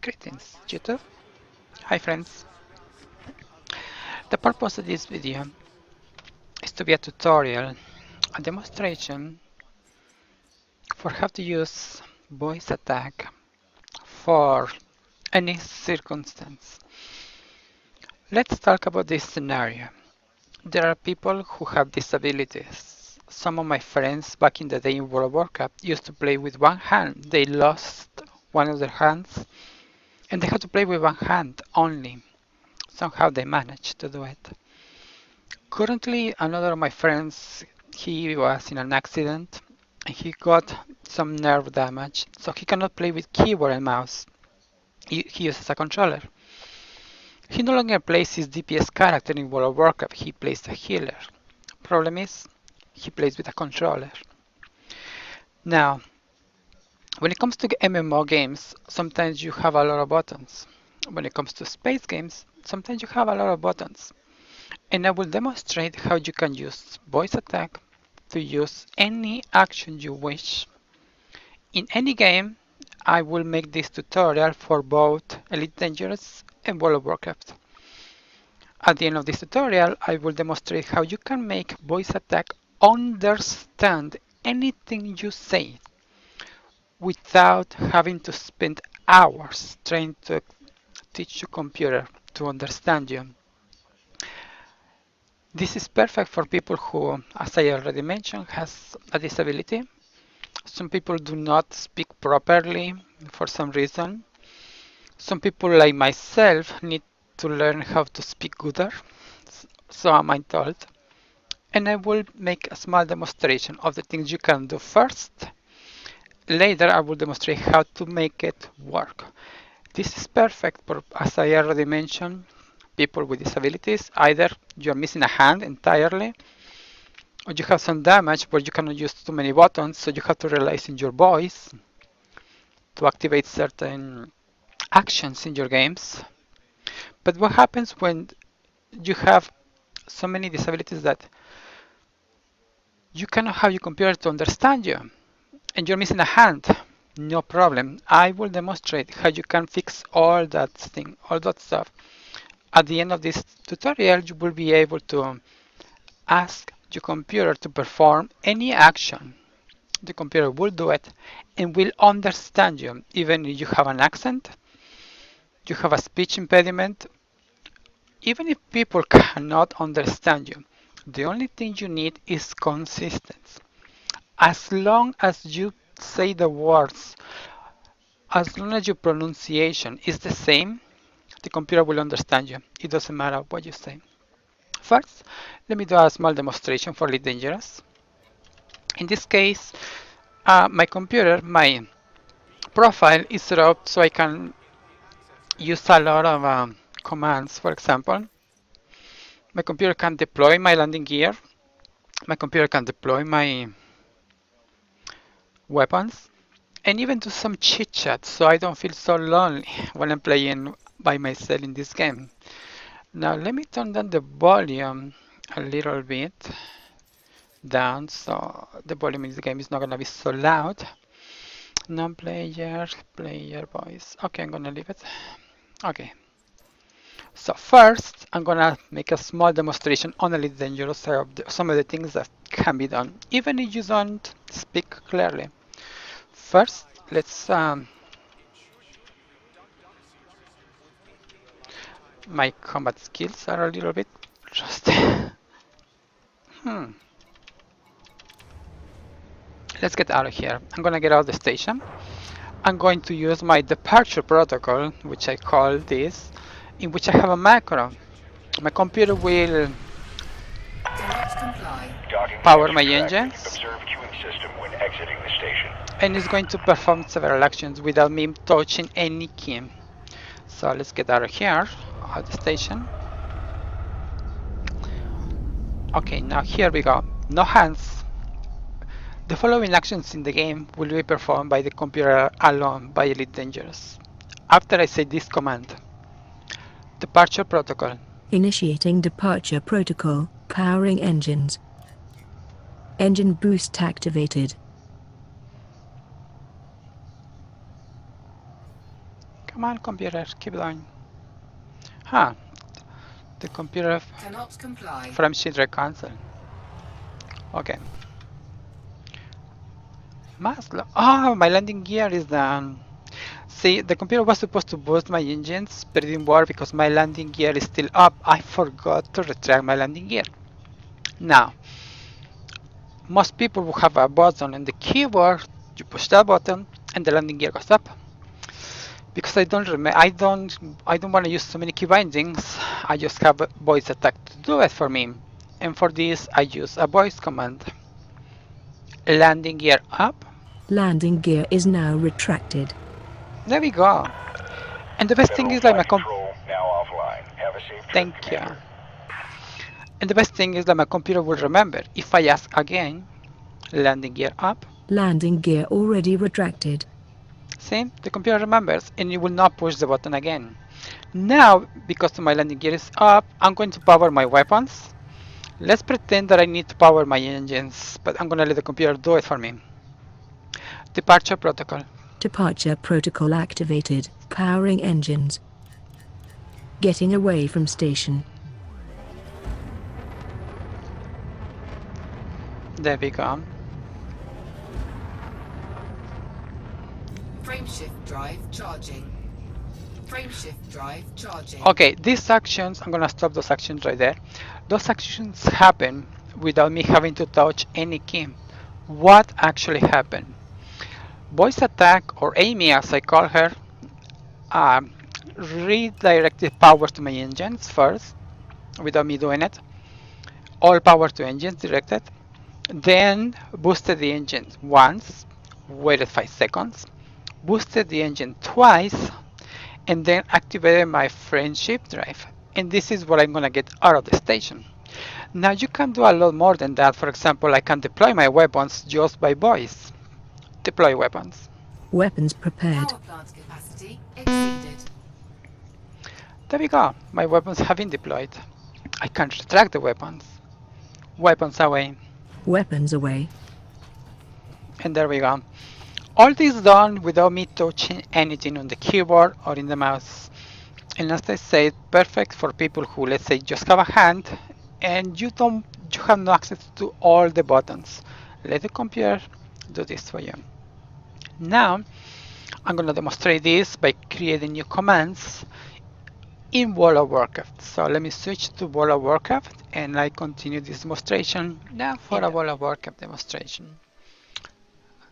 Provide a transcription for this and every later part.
Greetings, YouTube. Hi friends. The purpose of this video is to be a tutorial, a demonstration for how to use voice attack for any circumstance. Let's talk about this scenario. There are people who have disabilities. Some of my friends back in the day in World of Warcraft used to play with one hand. They lost one of their hands and they had to play with one hand only. Somehow they managed to do it. Currently, another of my friends, he was in an accident and he got some nerve damage, so he cannot play with keyboard and mouse. He uses a controller. He no longer plays his DPS character in World of Warcraft, he plays a healer. Problem is, he plays with a controller. Now, when it comes to MMO games, sometimes you have a lot of buttons. When it comes to space games, sometimes you have a lot of buttons. And I will demonstrate how you can use voice attack to use any action you wish. In any game, I will make this tutorial for both Elite Dangerous and World of Warcraft. At the end of this tutorial, I will demonstrate how you can make voice attack understand anything you say without having to spend hours trying to teach your computer to understand you. This is perfect for people who, as I already mentioned, has a disability. Some people do not speak properly for some reason. Some people like myself need to learn how to speak gooder, so am I told. And I will make a small demonstration of the things you can do first. Later I will demonstrate how to make it work. This is perfect for, as I already mentioned, people with disabilities. Either you're missing a hand entirely, or you have some damage where you cannot use too many buttons, so you have to rely on your voice to activate certain actions in your games. But what happens when you have so many disabilities that you cannot have your computer to understand you and you're missing a hand? No problem. I will demonstrate how you can fix all that thing, all that stuff. At the end of this tutorial, you will be able to ask your computer to perform any action. The computer will do it and will understand you, even if you have an accent, you have a speech impediment, even if people cannot understand you. The only thing you need is consistency. As long as you say the words, as long as your pronunciation is the same, the computer will understand you. It doesn't matter what you say. First, let me do a small demonstration for Elite Dangerous. In this case, my computer, my profile is set up so I can use a lot of commands. For example, my computer can deploy my landing gear. My computer can deploy my weapons and even do some chit chat so I don't feel so lonely when I'm playing by myself in this game. Now let me turn down the volume a little bit down so the volume in the game is not gonna be so loud. Non-player, player voice. Okay, I'm gonna leave it. Okay. So first, I'm gonna make a small demonstration on Elite Dangerous of some of the things that can be done, even if you don't speak clearly. First, let's my combat skills are a little bit rusty. Let's get out of here. I'm gonna get out of the station. I'm going to use my departure protocol, which I call this, in which I have a macro. My computer will power my engines and it's going to perform several actions without me touching any key. So let's get out of here, out of the station. Okay, now here we go. No hands. The following actions in the game will be performed by the computer alone by Elite Dangerous. After I say this command, departure protocol. Initiating departure protocol, powering engines. Engine boost activated. Come on, computer, keep going. Huh, the computer Cannot comply. from Shidra console. Okay. Maslow. Oh, my landing gear is done. See, the computer was supposed to boost my engines, but it didn't work because my landing gear is still up. I forgot to retract my landing gear. Now, most people will have a button on the keyboard. You push that button, and the landing gear goes up. Because I don't want to use so many key bindings. I just have a voice attack to do it for me. And for this, I use a voice command. Landing gear up. Landing gear is now retracted. There we go. And the best thing Federal is like my Flight Control now offline. Have a safe trip, Thank you. Commander. And the best thing is that my computer will remember. If I ask again, landing gear up, Landing gear already retracted. see, the computer remembers and it will not push the button again. Now, because my landing gear is up, I'm going to power my weapons. Let's pretend that I need to power my engines, but I'm gonna let the computer do it for me. Departure protocol. Departure protocol activated. Powering engines. Getting away from station. There we go. Frameshift drive charging. Frameshift drive charging. Okay, these actions, I'm gonna stop those actions right there. Those actions happen without me having to touch any key. What actually happened? Voice attack, or Amy as I call her, um, redirected power to my engines first, without me doing it. All power to engines directed. Then boosted the engine once, waited 5 seconds, boosted the engine twice, and then activated my friendship drive. And this is what I'm gonna get out of the station. Now you can do a lot more than that. For example, I can deploy my weapons just by voice. Deploy weapons. Weapons prepared. Power plant capacity exceeded. There we go. My weapons have been deployed. I can retract the weapons. Weapons away. Weapons away. And there we go. All this done without me touching anything on the keyboard or in the mouse. And as I said, perfect for people who, let's say, just have a hand and you have no access to all the buttons. Let the computer do this for you. Now, I'm going to demonstrate this by creating new commands in World of Warcraft. So let me switch to World of Warcraft and I continue this demonstration now for a World of Warcraft demonstration.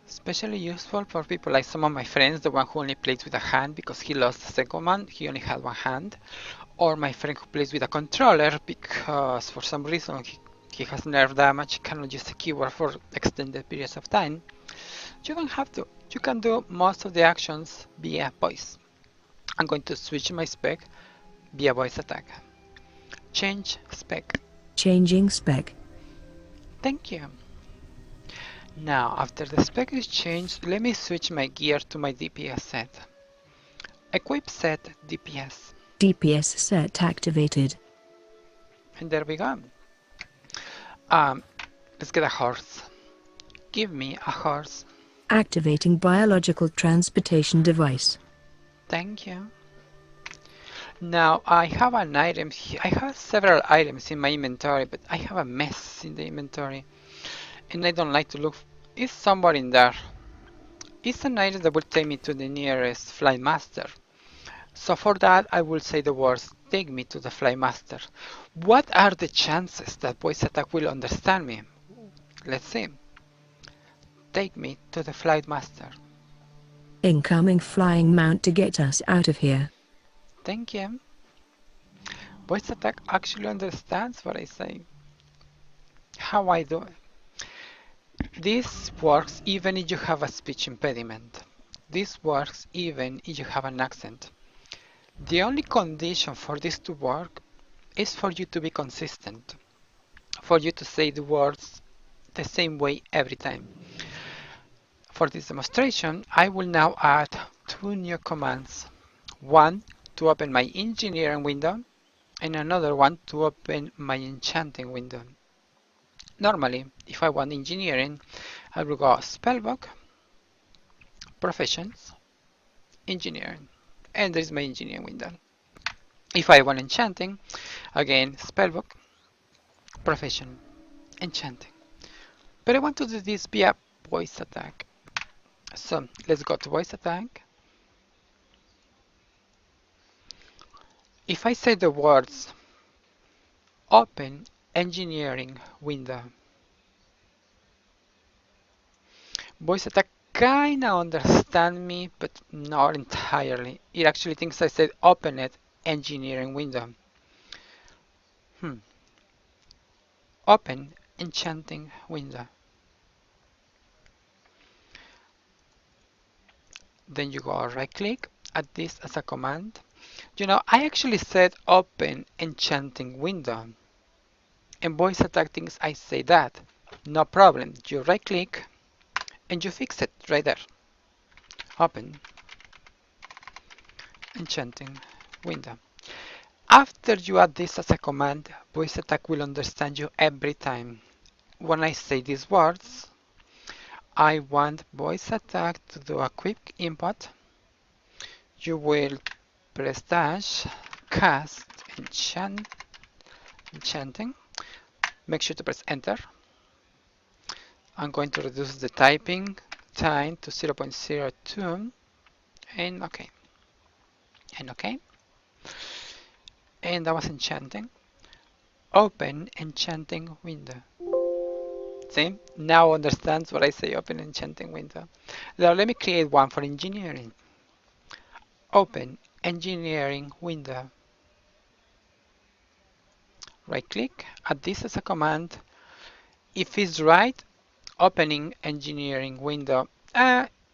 Especially useful for people like some of my friends, the one who only plays with a hand because he lost the second one, he only had one hand. Or my friend who plays with a controller because for some reason he has nerve damage, cannot use the keyboard for extended periods of time. You don't have to. You can do most of the actions via voice. I'm going to switch my spec via voice attack. Change spec. Changing spec. Thank you. Now, after the spec is changed, let me switch my gear to my DPS set. Equip set DPS. DPS set activated. And there we go. Let's get a horse. Give me a horse. Activating biological transportation device. Thank you. Now I have an item here. I have several items in my inventory, but I have a mess in the inventory. And I don't like to look. It's somewhere in there. It's an item that will take me to the nearest flight master. So for that, I will say the words, take me to the flight master. What are the chances that voice attack will understand me? Let's see. Take me to the flight master. Incoming flying mount to get us out of here. Thank you. Voice attack actually understands what I say. How I do it. This works even if you have a speech impediment. This works even if you have an accent. The only condition for this to work is for you to be consistent, for you to say the words the same way every time. For this demonstration, I will now add two new commands. One to open my engineering window and another one to open my enchanting window. Normally, if I want engineering, I will go spellbook, professions, engineering. and there's my engineering window. If I want enchanting, again, spellbook, profession, enchanting. But I want to do this via voice attack. So let's go to voice attack. If I say the words open engineering window, voice attack kinda understand me, but not entirely. It actually thinks I said open it engineering window. Hmm. Open enchanting window. Then you go right click, add this as a command. I actually said open enchanting window. And voice attack thinks I say that. No problem. You right click and you fix it right there. Open enchanting window. After you add this as a command, voice attack will understand you every time. When I say these words, I want voice attack to do a quick input. You will press dash, cast, enchanting. Make sure to press enter. I'm going to reduce the typing time to 0.02 and OK. And OK. And that was enchanting. Open enchanting window. See? Now understands what I say, open enchanting window. Now let me create one for engineering. Open engineering window. Right click, add this as a command. If it's right, opening engineering window.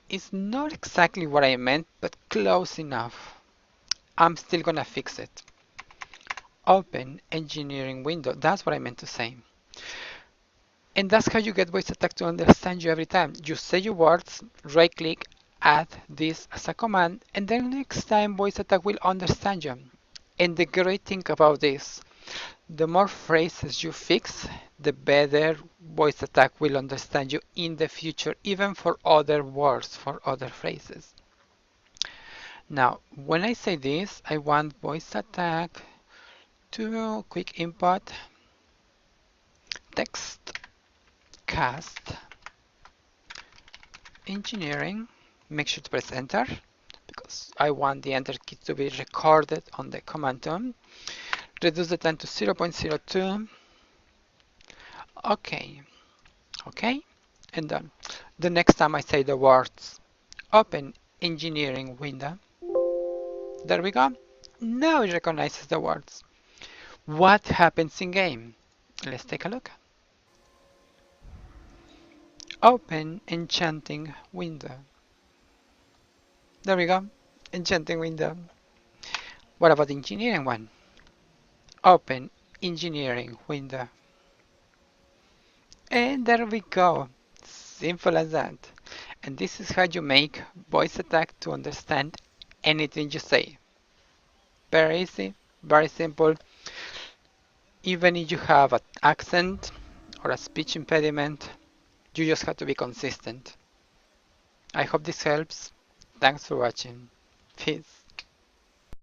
It's not exactly what I meant, but close enough. I'm still gonna fix it. Open engineering window. That's what I meant to say. And that's how you get voice attack to understand you every time. You say your words, right click, add this as a command, and then next time voice attack will understand you. And the great thing about this, the more phrases you fix, the better voice attack will understand you in the future, even for other words, for other phrases. Now, when I say this, I want voice attack to quick input, text, cast, engineering. Make sure to press enter because I want the enter key to be recorded on the command tone. Reduce the time to 0.02. OK. OK. And done. The next time I say the words open engineering window. There we go. Now it recognizes the words. What happens in game? Let's take a look. Open enchanting window. There we go. Enchanting window. What about the engineering one? Open engineering window. And there we go. Simple as that. And this is how you make voice attack to understand anything you say. Very easy, very simple. Even if you have an accent or a speech impediment, you just have to be consistent. I hope this helps. Thanks for watching. Peace.